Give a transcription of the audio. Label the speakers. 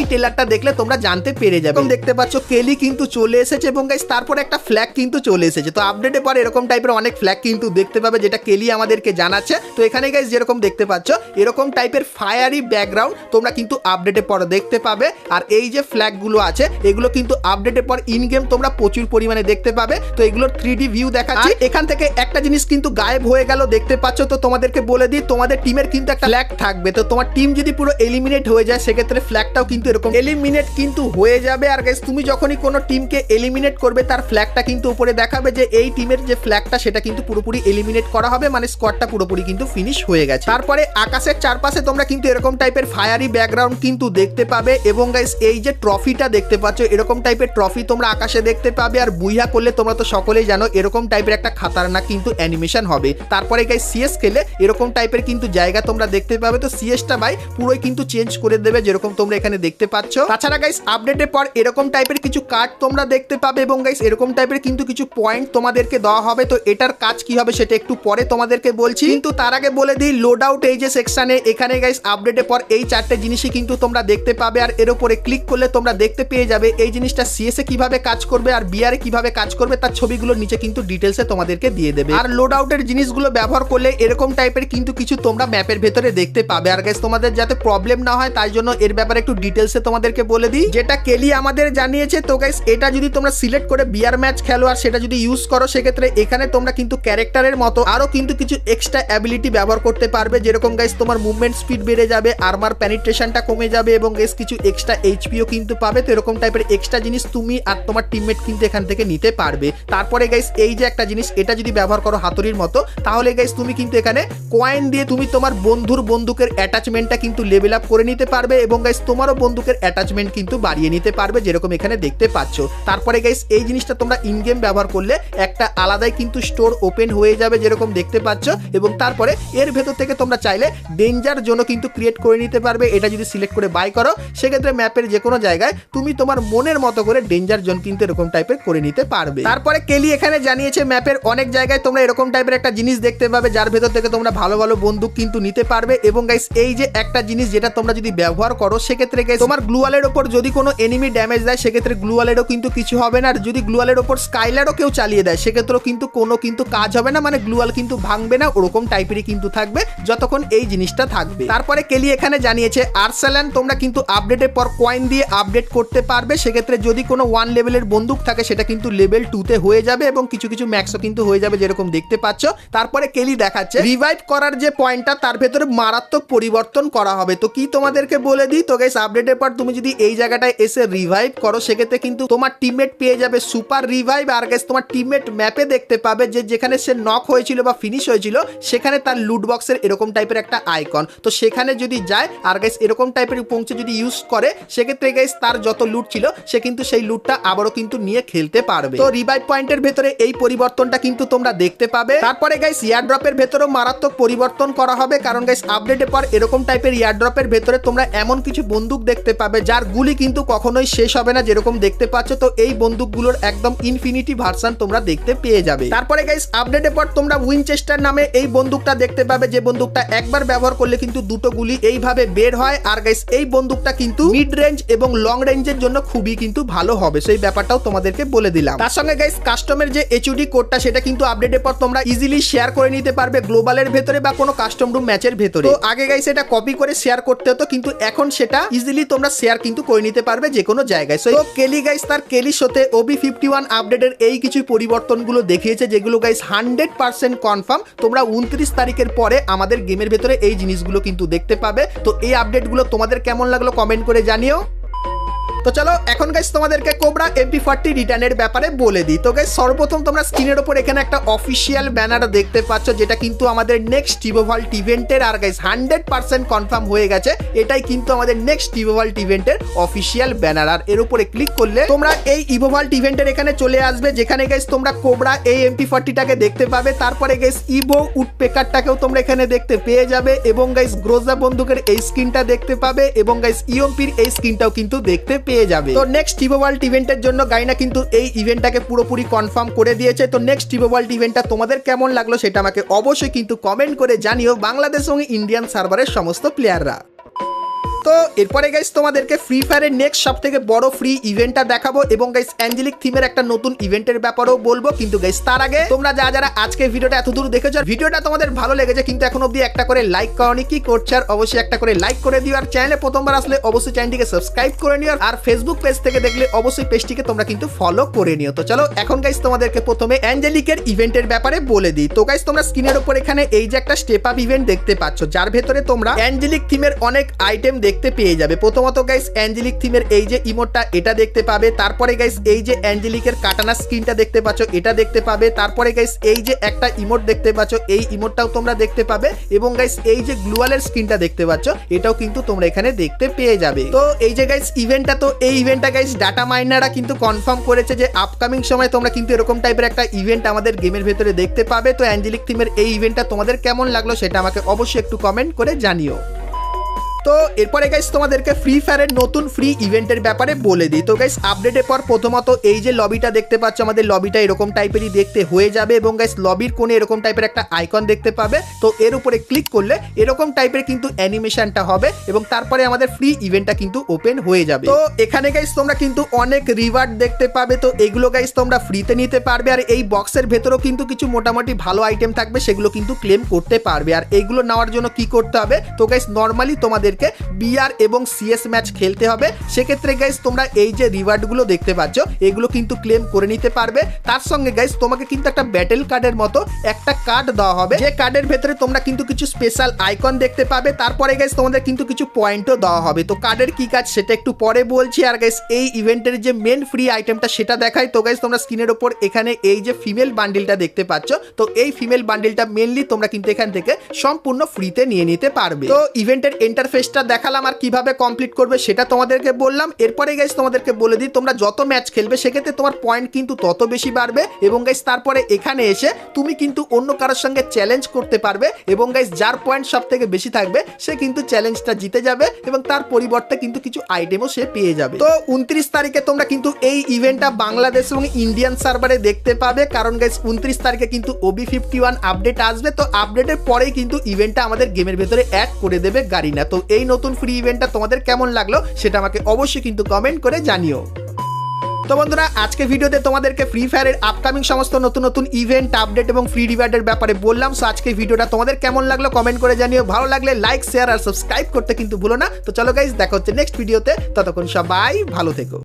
Speaker 1: এই ট্রেলারটা দেখলে তোমরা জানতে পেরে যাবে। দেখতে পাচ্ছ কেলি কিন্তু চলে এসেছে এবং গাইস তারপরে একটা ফ্ল্যাগ কিন্তু চলে এসেছে। তো আপডেটের পর এরকম টাইপের অনেক ফ্ল্যাগ কিন্তু দেখতে পাবে, যেটা কেলি আমাদেরকে জানাচ্ছে। তো এখানে গাইস যেরকম দেখতে পাচ্ছ এরকম টাইপের ফায়ারি ব্যাকগ্রাউন্ড তোমরা কিন্তু আপডেটের পর দেখতে পাবে। আর এই যে ফ্ল্যাগ গুলো আছে এগুলো কিন্তু আপডেটের পর ইন গেম তোমরা প্রচুর পরিমাণে দেখতে পাবে। তো এগুলোর 3D ভিউ দেখাচ্ছি। এখান থেকে একটা জিনিস কিন্তু গায়েব হয়ে গেল দেখতে পাচ্ছ। তো তোমাদেরকে বলে দিই তোমাদের টিমের কিন্তু একটা ফ্ল্যাগ থাকবে। তো তোমার টিম যদি পুরো এলিমিনেট হয়ে যায় সেক্ষেত্রে ফ্ল্যাগটাও কিন্তু এরকম এলিমিনেট কিন্তু হয়ে যাবে। আর গাইস তুমি যখনই কোনো টিমকে এলিমিনেট করবে তার ফ্ল্যাগটা কিন্তু উপরে দেখাবে যে এই টিমের যে ফ্ল্যাগটা সেটা কিন্তু পুরোপুরি এলিমিনেট করা হবে, মানে স্কোয়াডটা পুরোপুরি কিন্তু ফিনিশ হয়ে গেছে। তারপরে আকাশের চারপাশে তোমরা কিন্তু এরকম টাইপের ফায়ারি ব্যাকগ্রাউন্ড কিন্তু দেখতে পাবে এবং গাইস এই যে ট্রফিটা দেখতে পাচ্ছ এরকম টাইপের ট্রফি তোমরা আকাশে দেখতে পাবে। আর বুইয়া করলে তোমরা তো সকলেই জানো এরকম টাইপের একটা খাতারনাক কিন্তু অ্যানিমেশন হবে। তারপরে গাইস সিএস খেলে এরকম টাইপের কিন্তু জায়গা তোমরা দেখতে পাবে। তো সিএসটা ভাই পুরোই কিন্তু চেঞ্জ করে দেবে যেরকম তোমরা এখানে দেখতে পাচ্ছ। তাছাড়া গাইস আপডেটের পর এরকম টাইপের কিছু কার্ড তোমরা দেখতে পাবে এবং গাইস এরকম টাইপের কিন্তু কিছু পয়েন্ট তোমাদেরকে দেওয়া হবে। তো এটার কাজ কি হবে সেটা একটু পরে তোমাদেরকে বলছি, কিন্তু তার আগে বলে দিই লোড আউট এই যে সেকশনে এখানে গাইস আপডেটের পর এই চারটে জিনিসই কিন্তু তোমরা দেখতে পাবে। আর এর উপরে ক্লিক করলে তোমরা দেখতে পেয়ে যাবে এই জিনিসটা সিএস এ কিভাবে কাজ করবে আর বিআর এ কিভাবে কাজ করবে তার ছবিগুলো নিচে কিন্তু ডিটেলসে তোমাদেরকে দিয়ে দেবে। আর লোড আউটের জিনিসগুলো ব্যবহার করলে এরকম টাইপের কিন্তু কিছু তোমরা ম্যাপের ভেতরে দেখতে পাবে। আর গাইস তোমাদের যাতে প্রবলেম না হয় তাই জন্য এর ব্যাপারে একটু ডিটেলসে তোমাদেরকে বলে দিই, যেটা কেলি আমাদের জানিয়েছে। তো গাইস এটা যদি তোমরা সিলেক্ট করে বিআর ম্যাচ খেলো আর সেটা যদি ইউজ করো সেক্ষেত্রে এখানে তোমরা কিন্তু ক্যারেক্টারের মতো আরো কিন্তু কিছু এক্সট্রা অ্যাবিলিটি ব্যবহার করতে পারবে। যেরকম গাইস তোমার মুভমেন্ট স্পিড বেড়ে যাবে, আর্মার পেনিট্রেশনটা কমে যাবে এবং গাইস কিছু এক্সট্রা এইচপিও কিন্তু পাবে। তো এরকম টাইপের এক্সট্রা জিনিস তুমি আর তোমার টিমমেট কিন্তু এখান থেকে নিতে পারবে। তারপরে গাইস এই যে একটা জিনিস এটা যদি ব্যবহার করো হাতুড়ির মতো তাহলে গাইস তুমি কিন্তু এখানে কয়েন দিয়ে তুমি তোমার বন্দুকের অ্যাটাচমেন্টটা কিন্তু লেভেল আপ করে নিতে পারবে এবং গাইস তোমারও বন্দুকের অ্যাটাচমেন্ট কিন্তু বাড়িয়ে নিতে পারবে যেরকম এখানে দেখতে পাচ্ছ। তারপরে গাইস এই জিনিসটা তোমরা ইন গেম ব্যবহার করলে একটা আলাদাই কিন্তু স্টোর ওপেন হয়ে যাবে যেরকম দেখতে পাচ্ছ এবং তারপরে এর ভেতর থেকে তোমরা চাইলে ডেঞ্জার জোনও কিন্তু ক্রিয়েট করে নিতে পারবে। এটা যদি সিলেক্ট করে বাই করো সেক্ষেত্রে ম্যাপের যে কোনো জায়গায় তুমি তোমার মনের মতো করে ডেঞ্জার জোন কিন্তু এরকম টাইপের করে নিতে পারবে। তারপরে কেলি এখানে জানিয়েছে ম্যাপের অনেক জায়গায় তোমরা এরকম টাইপের একটা জিনিস দেখতে পাবে যার ভেতর থেকে তোমরা ভালো ভালো বন্দুক কিন্তু নিতে পারবে এবং গাইস এই যে একটা জিনিস যেটা তোমরা যদি ব্যবহার করো সেক্ষেত্রে গাইস তোমার গ্লুয়ালের উপর যদি কোনো এনিমি ড্যামেজ দেয় সেক্ষেত্রে গ্লুয়ালেরও কিন্তু কিছু হবে না। আর যদি গ্লুয়ালের উপর স্কাইলারও কেউ চালিয়ে দেয় সেক্ষেত্রেও কিন্তু কোনো কিন্তু কাজ হবে না, মানে গ্লুয়াল কিন্তু ভাঙবে না, ওরকম টাইপেরই কিন্তু থাকবে যতক্ষণ এই জিনিসটা থাকবে। তারপরে কেলি এখানে জানিয়েছে আর্সেলান তোমরা কিন্তু আপডেটের পর কয়েন দিয়ে আপডেট করতে পারবে। সেক্ষেত্রে যদি কোনো 1 লেভেলের বন্দুক থাকে সেটা কিন্তু লেভেল 2 তে হয়ে যাবে এবং কিছু কিছু ম্যাক্সও কিন্তু হয়ে যাবে যেরকম দেখতে পাচ্ছ। তারপরে কেলি দেখাচ্ছে রিভাইভ করার যে পয়েন্টটা তার ভেতরে মারাত্মক পরিবর্তন করা হবে। তো কি তোমাদেরকে বলে দিই, তো গাইস আপডেটের পর তুমি যদি এই জায়গাটায় এসে রিভাইভ করো সেক্ষেত্রে কিন্তু তোমার টিমমেট পেয়ে যাবে সুপার রিভাইভ। আর গাইস তোমার টিমমেট ম্যাপে দেখতে পাবে যে যেখানে সে নক হয়েছিল বা ফিনিশ হয়েছিল সেখানে তার লুট বক্সের এরকম টাইপের একটা আইকন। তো সেখানে যদি যায় আর গাইস এরকম টাইপের পৌঁছে যদি ইউজ করে সেক্ষেত্রে গাইস তার যত লুট ছিল সে কিন্তু সেই লুটটা আবারও কিন্তু নিয়ে খেলতে পারবে। তো রিভাইভ পয়েন্টের ভেতরে এই পরিবর্তনটা কিন্তু তোমরা দেখতে পাবে। তারপরে গাইস এয়ার ড্রপের ভেতরেও মারাত্মক পরিবর্তন করা হবে কারণ গাইস আপডেটের পর এরকম টাইপের এয়ার ড্রপের ভেতরে তোমরা এমন কিছু বন্দুক দেখতে পাবে যার গুলি কিন্তু কখনোই শেষ হবে না যেরকম দেখতে পাচ্ছ। তো এই বন্দুকগুলোর একদম ইনফিনিটি ভার্সন তোমরা দেখতে পেয়ে যাবে। তারপরে গাইস আপডেটের পর তোমরা উইনচেস্টার নামে এই বন্দুকটা দেখতে পাবে যে বন্দুকটা একবার ব্যবহার করলে কিন্তু দুটো গুলি এইভাবে বের হয়। আর গাইস এই বন্দুকটা কিন্তু মিড রেঞ্জ এবং লং রেঞ্জের জন্য খুবই কিন্তু ভালো হবে, সেই ব্যাপারটাও তোমাদেরকে বলে দিলাম। তার সঙ্গে গাইস কাস্টমের যে এইচডি কোডটা সেটা কিন্তু আপডেটের পর তোমরা ইজিলি শেয়ার করে নিতে পারবে গ্লোবালের ভেতরে বা কোনো কাস্টম রুম ম্যাচের ভেতরে। তো আগে গাইস এটা কপি করে শেয়ার করতে হতো কিন্তু এখন সেটা ইজিলি তোমরা শেয়ার কিন্তু করে নিতে পারবে যে কোনো জায়গায়। সো কেলি গাইস তার কেলি শোতে OB51 আপডেটের এই কিছু পরিবর্তনগুলো দেখিয়েছে যেগুলো গাইস 100% কনফার্ম। তোমরা 29 তারিখের পরে আমাদের গেমের ভেতরে এই জিনিসগুলো কিন্তু দেখতে পাবে। তো এই আপডেটগুলো তোমাদের কেমন লাগলো কমেন্ট করে জানিও। তো চলো এখন গাইস তোমাদেরকে কোবরা MP40 রিটার্নের ব্যাপারে বলে দিই। তো গাইস সর্বপ্রথম তোমরা স্ক্রিনের উপর এখানে একটা অফিসিয়াল ব্যানার দেখতে পাচ্ছ যেটা কিন্তু আমাদের নেক্সট ইভোভাল্ট ইভেন্টের। আর গাইস 100% কনফার্ম হয়ে গেছে এটাই কিন্তু আমাদের নেক্সট ইভোভাল্ট ইভেন্টের অফিসিয়াল ব্যানার। আর এর উপরে ক্লিক করলে তোমরা এই ইভোভাল্ট ইভেন্টের এখানে চলে আসবে যেখানে গাইস তোমরা কোবরা এই MP40টাকে দেখতে পাবে। তারপরে গাইস ইভো উডপেকারটাকেও তোমরা এখানে দেখতে পেয়ে যাবে এবং গাইস গ্রোজা বন্দুকের এই স্কিনটা দেখতে পাবে এবং গাইস ইওমপির এই স্কিনটাও কিন্তু দেখতে পেয়ে যাবে। তো নেক্সট ইভোভাল্ট ইভেন্টের জন্য গাইনা কিন্তু এই ইভেন্টটাকে পুরোপুরি কনফার্ম করে দিয়েছে। তো নেক্সট ইভোভাল্ট ইভেন্টটা তোমাদের কেমন লাগলো সেটা আমাকে অবশ্যই কিন্তু কমেন্ট করে জানিও বাংলাদেশ এবং ইন্ডিয়ান সার্ভারের সমস্ত প্লেয়াররা। তো এরপরে গাইস তোমাদেরকে ফ্রি ফায়ারের নেক্সট সবথেকে বড় ফ্রি ইভেন্টটা দেখাবো এবং গাইস অ্যাঞ্জেলিক থিমের একটা নতুন ইভেন্টের ব্যাপারেও বলবো। কিন্তু গাইস তার আগে তোমরা যারা আজকে ভিডিওটা এতদূর দেখেছো, ভিডিওটা তোমাদের ভালো লেগেছে কিন্তু এখন অবধি একটা করে লাইক করনি, কি করছো? আর অবশ্যই একটা করে লাইক করে দিও। আর চ্যানেলে প্রথমবার আসলে অবশ্যই চ্যানেলটিকে সাবস্ক্রাইব করে নিও। আর ফেসবুক পেজ থেকে দেখলে অবশ্যই পেজটিকে তোমরা কিন্তু ফলো করে নিও। তো চলো এখন গাইস তোমাদেরকে প্রথমে অ্যাঞ্জেলিকের ইভেন্টের ব্যাপারে বলে দিই। তো গাইস তোমরা স্ক্রিনের উপর এখানে এই যে একটা স্টেপ আপ ইভেন্ট দেখতে পাচ্ছ, যার ভেতরে তোমরা অ্যাঞ্জেলিক থিমের অনেক আইটেম দেখতে পেয়ে যাবে। প্রথমত গাইস অ্যাঞ্জেলিক থিমের এই যে ইমোটটা এটা দেখতে পাবে। তারপরে গাইস এই যে অ্যাঞ্জেলিকের কাটানা স্ক্রিনটা দেখতে পাচ্ছ, এটা দেখতে পাবে। তারপরে গাইস এই যে একটা ইমোট দেখতে পাচ্ছ, এই ইমোটটাও তোমরা দেখতে পাবে। এবং গাইস এই যে গ্লুয়ালের স্ক্রিনটা দেখতে পাচ্ছ, এটাও কিন্তু তোমরা এখানে দেখতে পেয়ে যাবে। তো এই যে গাইস ইভেন্টটা, তো এই ইভেন্টটা গাইস ডাটা মাইনাররা কিন্তু কনফার্ম করেছে যে আপকামিং সময় তোমরা কিন্তু এরকম টাইপের একটা ইভেন্ট আমাদের গেমের ভেতরে দেখতে পাবে। তো অ্যাঞ্জেলিক থিমের এই ইভেন্টটা তোমাদের কেমন লাগলো সেটা আমাকে অবশ্যই একটু কমেন্ট করে জানিও। তো এরপরে গাইস তোমাদেরকে ফ্রি ফায়ারের নতুন ফ্রি ইভেন্টের ব্যাপারে বলে দিই। তো গাইস আপডেটের পর প্রথমত এই যে লবিটা দেখতে পাচ্ছ, আমাদের লবিটা এরকম টাইপেরই দেখতে হয়ে যাবে। এবং গাইস লবির কোণে এরকম টাইপের একটা আইকন দেখতে পাবে। তো এর উপরে ক্লিক করলে এরকম টাইপের কিন্তু অ্যানিমেশনটা হবে এবং তারপরে আমাদের ফ্রি ইভেন্টটা কিন্তু ওপেন হয়ে যাবে। তো এখানে গাইস তোমরা কিন্তু অনেক রিওয়ার্ড দেখতে পাবে। তো এগুলো গাইস তোমরা ফ্রিতে নিতে পারবে। আর এই বক্সের ভেতরেও কিন্তু কিছু মোটামুটি ভালো আইটেম থাকবে, সেগুলো কিন্তু ক্লেম করতে পারবে। আর এইগুলো নেওয়ার জন্য কি করতে হবে? তো গাইস নর্মালি তোমাদের বিআর এবং সিএস ম্যাচ খেলতে হবে। সেক্ষেত্রে গাইস তোমরা এই যে রিওয়ার্ডগুলো দেখতে পাচ্ছ, এগুলো কিন্তু ক্লেম করে নিতে পারবে। তার সঙ্গে গাইস তোমাকে কিন্তু একটা ব্যাটেল কার্ডের মতো একটা কার্ড দেওয়া হবে, যে কার্ডের ভেতরে তোমরা কিন্তু কিছু স্পেশাল আইকন দেখতে পাবে। তারপরে গাইস তোমাদের কিন্তু কিছু পয়েন্টও দেওয়া হবে। তো কার্ডের কি কাজ সেটা একটু পরে বলছি। আর গাইস এই ইভেন্টের যে মেন ফ্রি আইটেমটা সেটা দেখাই। তো গাইস তোমরা স্ক্রিনের উপর এখানে এই যে ফিমেল বান্ডিলটা দেখতে পাচ্ছ, তো এই ফিমেল বান্ডিলটা মেনলি তোমরা কিন্তু এখান থেকে সম্পূর্ণ ফ্রিতে নিয়ে নিতে পারবে। তো ইভেন্টের ইন্টারফেসটা দেখালাম, আর কিভাবে কমপ্লিট করবে সেটা তোমাদেরকে বললাম। এরপরে গাইস তোমাদেরকে বলে দিই, তোমরা যত ম্যাচ খেলবে সেক্ষেত্রে তোমার পয়েন্ট কিন্তু তত বেশি বাড়বে। এবং গাইস তারপরে এখানে এসে তুমি কিন্তু অন্য কারোর সঙ্গে চ্যালেঞ্জ করতে পারবে। এবং গাইস যার পয়েন্ট সব থেকে বেশি থাকবে সে কিন্তু চ্যালেঞ্জটা জিতে যাবে এবং তার পরিবর্তে কিন্তু কিছু আইটেমও সে পেয়ে যাবে। তো 29 তারিখে তোমরা কিন্তু এই ইভেন্টটা বাংলাদেশ এবং ইন্ডিয়ান সার্ভারে দেখতে পাবে, কারণ গাইস 29 তারিখে কিন্তু OB51 আপডেট আসবে। তো আপডেটের পরেই কিন্তু ইভেন্টটা আমাদের গেমের ভেতরে অ্যাড করে দেবে গারিনা। তো এই নতুন ফ্রি ইভেন্টটা তোমাদের কেমন লাগলো সেটা আমাকে অবশ্যই কিন্তু কমেন্ট করে জানিও। তো বন্ধুরা আজকে ভিডিওতে তোমাদেরকে ফ্রি ফায়ারের আপকামিং সমস্ত নতুন নতুন ইভেন্ট আপডেট এবং ফ্রি রিওয়ার্ডের ব্যাপারে বললাম। সো আজকে ভিডিওটা তোমাদের কেমন লাগলো কমেন্ট করে জানিও। ভালো লাগলে লাইক শেয়ার আর সাবস্ক্রাইব করতে কিন্তু ভুলো না। তো চলো গাইস দেখা হচ্ছে নেক্সট ভিডিওতে, ততক্ষণ সবাই ভালো থেকো।